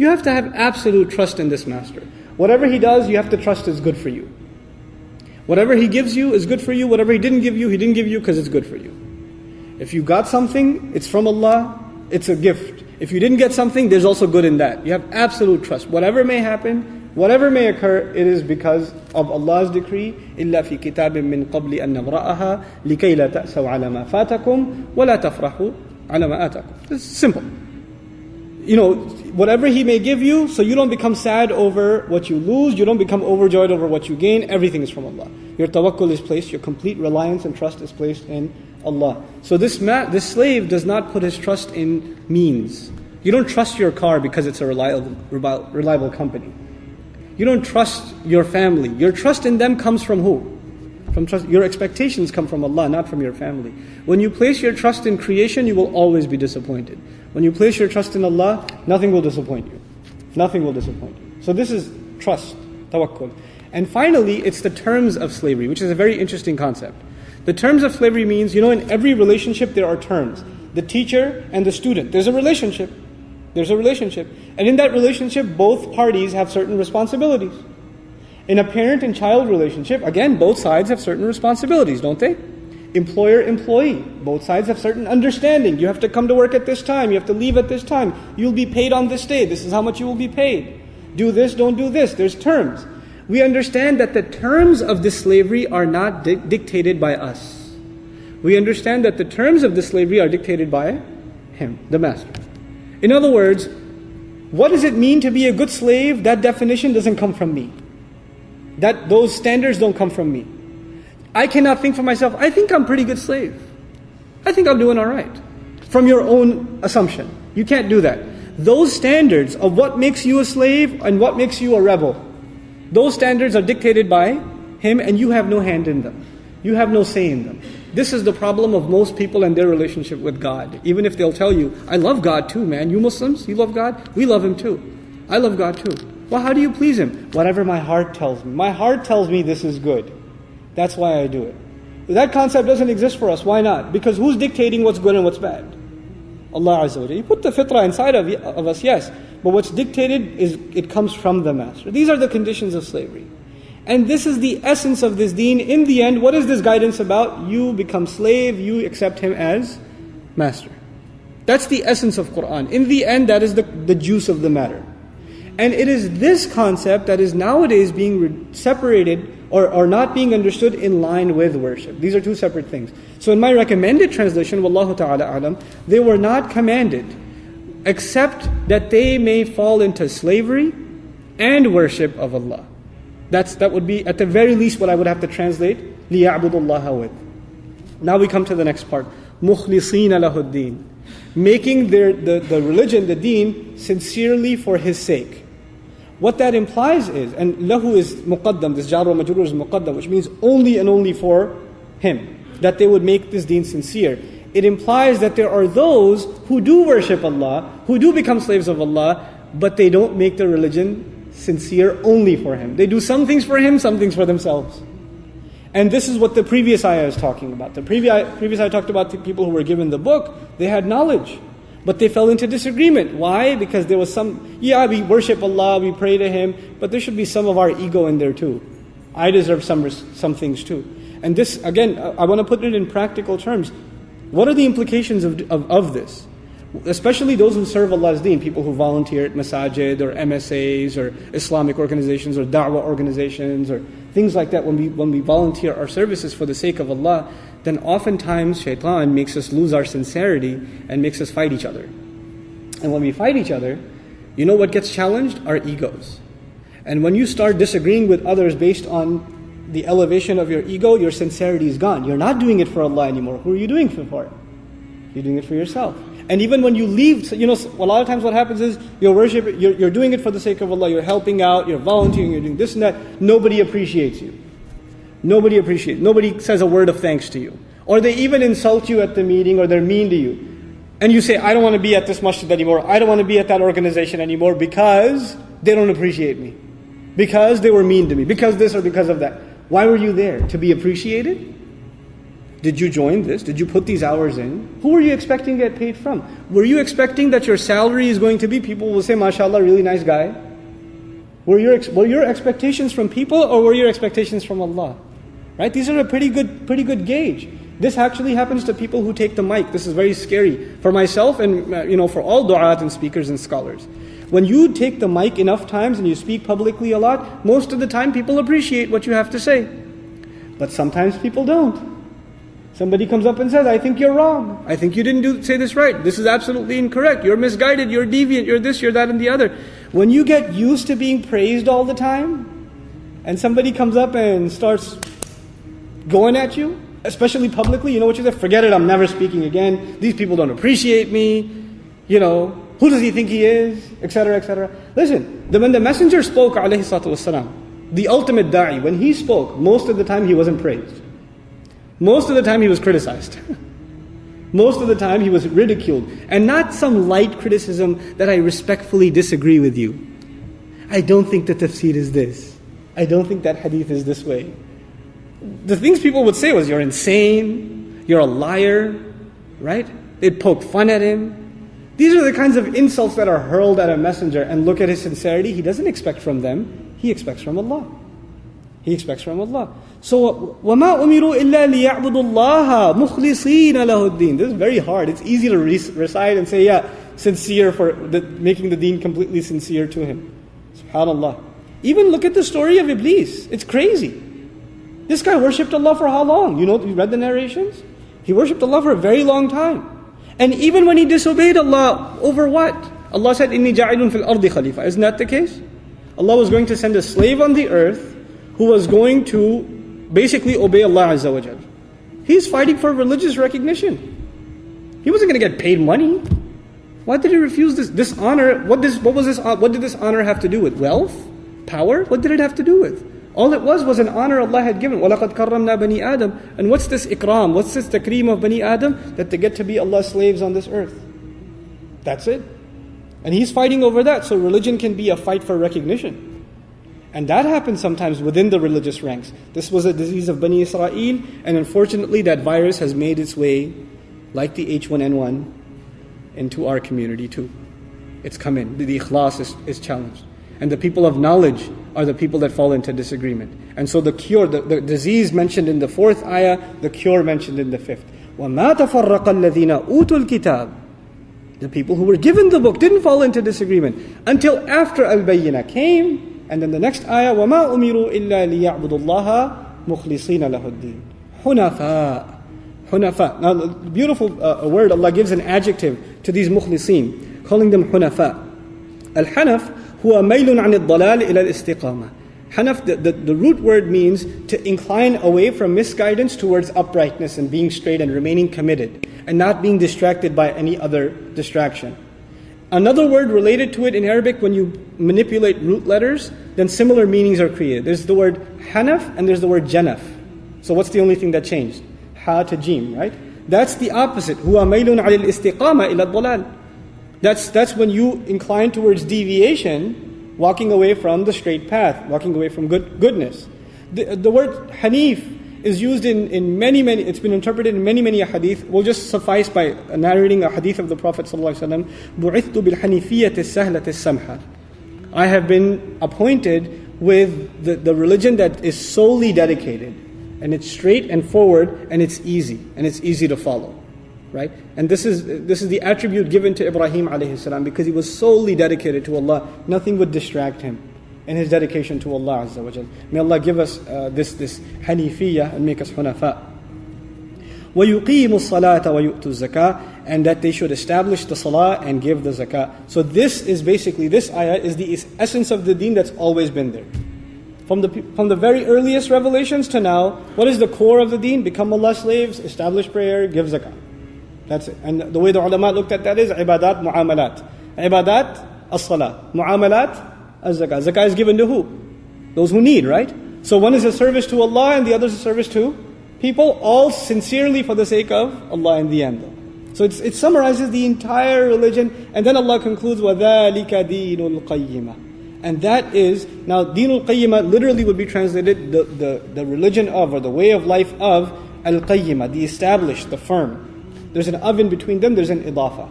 You have to have absolute trust in this master. Whatever he does, you have to trust is good for you. Whatever he gives you is good for you. Whatever he didn't give you because it's good for you. If you got something, it's from Allah, it's a gift. If you didn't get something, there's also good in that. You have absolute trust. Whatever may happen, whatever may occur, it is because of Allah's decree. إِلَّا فِي كِتَابٍ مِّن قَبْلِ أَن نَبْرَأَهَا لِكَيْ لَا تَأْسَوْا عَلَى مَا فَاتَكُمْ وَلَا تَفْرَحُوا عَلَى مَا آتَكُمْ. It's simple. Whatever he may give you, so you don't become sad over what you lose, you don't become overjoyed over what you gain, everything is from Allah. Your tawakkul is placed, your complete reliance and trust is placed in Allah. So this slave does not put his trust in means. You don't trust your car because it's a reliable company. You don't trust your family. Your trust in them comes from who? From trust. Your expectations come from Allah, not from your family. When you place your trust in creation, you will always be disappointed. When you place your trust in Allah, nothing will disappoint you. Nothing will disappoint you. So this is trust, tawakkul. And finally, it's the terms of slavery, which is a very interesting concept. The terms of slavery means, in every relationship there are terms. The teacher and the student, there's a relationship. There's a relationship. And in that relationship, both parties have certain responsibilities. In a parent and child relationship, again, both sides have certain responsibilities, don't they? Employer-employee, both sides have certain understanding. You have to come to work at this time, you have to leave at this time, you'll be paid on this day, this is how much you will be paid. Do this, don't do this, there's terms. We understand that the terms of this slavery are not dictated by us. We understand that the terms of the slavery are dictated by him, the master. In other words, what does it mean to be a good slave? That definition doesn't come from me. Those standards don't come from me. I cannot think for myself, I think I'm a pretty good slave. I think I'm doing all right. From your own assumption. You can't do that. Those standards of what makes you a slave and what makes you a rebel, those standards are dictated by him and you have no hand in them. You have no say in them. This is the problem of most people and their relationship with God. Even if they'll tell you, I love God too, man. You Muslims, you love God? We love Him too. I love God too. Well, how do you please Him? Whatever my heart tells me. My heart tells me this is good. That's why I do it. That concept doesn't exist for us. Why not? Because who's dictating what's good and what's bad? Allah Azza wa Jalla. You put the fitrah inside of us, yes. But what's dictated it comes from the master. These are the conditions of slavery. And this is the essence of this deen. In the end, what is this guidance about? You become slave, you accept him as master. That's the essence of Qur'an. In the end, that is the juice of the matter. And it is this concept that is nowadays being separated or not being understood in line with worship. These are two separate things. So in my recommended translation, Wallahu ta'ala alam, they were not commanded, except that they may fall into slavery and worship of Allah. That would be, at the very least, what I would have to translate, لِيَعْبُدُ اللَّهَ with. Now we come to the next part. مُخْلِصِينَ لَهُ الدِّينَ. Making the religion, the deen, sincerely for His sake. What that implies is, and lahu is muqaddam, this jar wa majrur is muqaddam, which means only and only for Him. That they would make this deen sincere. It implies that there are those who do worship Allah, who do become slaves of Allah, but they don't make the religion sincere only for Him. They do some things for Him, some things for themselves. And this is what the previous ayah is talking about. The previous ayah talked about the people who were given the book. They had knowledge, but they fell into disagreement. Why? Because there was we worship Allah, we pray to Him, but there should be some of our ego in there too. I deserve some things too. And this, again, I want to put it in practical terms. What are the implications of this? Especially those who serve Allah's deen, people who volunteer at masajid or MSAs or Islamic organizations or da'wah organizations or things like that. When we volunteer our services for the sake of Allah, then oftentimes shaitan makes us lose our sincerity and makes us fight each other. And when we fight each other, you know what gets challenged? Our egos. And when you start disagreeing with others based on the elevation of your ego, your sincerity is gone. You're not doing it for Allah anymore. Who are you doing it for? You're doing it for yourself. And even when you leave, a lot of times what happens is you're doing it for the sake of Allah, you're helping out, you're volunteering, you're doing this and that. Nobody appreciates you. Nobody says a word of thanks to you. Or they even insult you at the meeting, or they're mean to you. And you say, I don't want to be at this masjid anymore, I don't want to be at that organization anymore because they don't appreciate me. Because they were mean to me, because this or because of that. Why were you there? To be appreciated? Did you join this? Did you put these hours in? Who were you expecting to get paid from? Were you expecting that your salary is going to be, people will say, mashallah, really nice guy? Were your expectations from people, or were your expectations from Allah? Right? These are a pretty good gauge. This actually happens to people who take the mic. This is very scary for myself and for all du'at and speakers and scholars. When you take the mic enough times and you speak publicly a lot, most of the time people appreciate what you have to say. But sometimes people don't. Somebody comes up and says, I think you're wrong. I think you didn't say this right. This is absolutely incorrect. You're misguided. You're deviant. You're this, you're that, and the other. When you get used to being praised all the time, and somebody comes up and starts going at you, especially publicly, you know what you say? Forget it, I'm never speaking again. These people don't appreciate me. Who does he think he is? Etc., etc. Listen, when the messenger spoke, alayhi salatu wasalam, the ultimate da'i, when he spoke, most of the time he wasn't praised. Most of the time he was criticized. Most of the time he was ridiculed. And not some light criticism that I respectfully disagree with you. I don't think the tafsir is this. I don't think that hadith is this way. The things people would say was, you're insane, you're a liar, right? They'd poke fun at him. These are the kinds of insults that are hurled at a messenger, and look at his sincerity. He doesn't expect from them, he expects from Allah. He expects from Allah. So, وَمَا أُمِرُوا إِلَّا لِيَعْبُدُوا اللَّهَ مُخْلِصِينَ لَهُ الدِّينَ. This is very hard. It's easy to recite and say, sincere for making the deen completely sincere to him. SubhanAllah. Even look at the story of Iblis. It's crazy. This guy worshipped Allah for how long? You read the narrations? He worshipped Allah for a very long time. And even when he disobeyed Allah, over what? Allah said, إِنِّي جَاعِلٌ فِي الْأَرْضِ خَلِيفَةً. Isn't that the case? Allah was going to send a slave on the earth who was going to basically obey Allah Azza wa Jal. He's fighting for religious recognition. He wasn't going to get paid money. Why did he refuse this honor? What did this honor have to do with? Wealth? Power? What did it have to do with? All it was an honor Allah had given. وَلَقَدْ كَرَّمْنَا بَنِي آدَمَ. And what's this ikram? What's this takreem of Bani Adam? That they get to be Allah's slaves on this earth. That's it. And he's fighting over that. So religion can be a fight for recognition. And that happens sometimes within the religious ranks. This was a disease of Bani Israel, and unfortunately that virus has made its way, like the H1N1, into our community too. It's come in. The ikhlas is challenged. And the people of knowledge are the people that fall into disagreement. And so the cure, the disease mentioned in the 4th ayah, the cure mentioned in the 5th. وَمَا تَفَرَّقَ الَّذِينَ أُوتُوا الْكِتَابِ. The people who were given the book didn't fall into disagreement until after Al-Bayyinah came. And then the next ayah, وَمَا أُمِرُوا إِلَّا لِيَعْبُدُوا اللَّهَ مُخْلِصِينَ لَهُ الدِّينَ. حُنَفَاء. Hunafa. Now, the beautiful word, Allah gives an adjective to these mukhlisin, calling them hunafa. Al-hanaf huwa maylun an al-dalal ila al-istiqamah. Hanaf, the root word means to incline away from misguidance towards uprightness and being straight and remaining committed and not being distracted by any other distraction. Another word related to it in Arabic, when you manipulate root letters, then similar meanings are created. There's the word hanaf and there's the word janaf. So what's the only thing that changed? Ha to jim, right? That's the opposite. Huwa maylun ala al-istiqama ila al-dalal. That's when you incline towards deviation, walking away from the straight path, walking away from goodness. The word hanif is used in many, it's been interpreted in many hadith. We'll just suffice by narrating a hadith of the Prophet ﷺ. بُعِثْتُ بِالْحَنِيفِيَّةِ السَّهْلَةِ السَّمْحَةِ. I have been appointed with the religion that is solely dedicated. And it's straight and forward, and it's easy to follow. Right? And this is the attribute given to Ibrahim alayhi salam, because he was solely dedicated to Allah. Nothing would distract him in his dedication to Allah Azza wa Jal. May Allah give us this hanifiyah and make us hunafa. وَيُقِيمُ الصَّلَاةَ وَيُؤْتُ الزَّكَاةَ. And that they should establish the salah and give the zakah. So this ayah is the essence of the deen that's always been there. From the very earliest revelations to now, what is the core of the deen? Become Allah's slaves, establish prayer, give zakah. That's it. And the way the ulama looked at that is ibadat, mu'amalat. Ibadat, as-salah. Mu'amalat, az-zakah. Zakah is given to who? Those who need, right? So one is a service to Allah and the other is a service to people, all sincerely for the sake of Allah in the end. So it summarizes the entire religion, and then Allah concludes, وَذَلِكَ دِينُ الْقَيِّمَةِ. And that is, now Deenul Qayyimah literally would be translated the religion of, or the way of life of al-qayyima, the established, the firm. There's an oven between them, there's an idafa.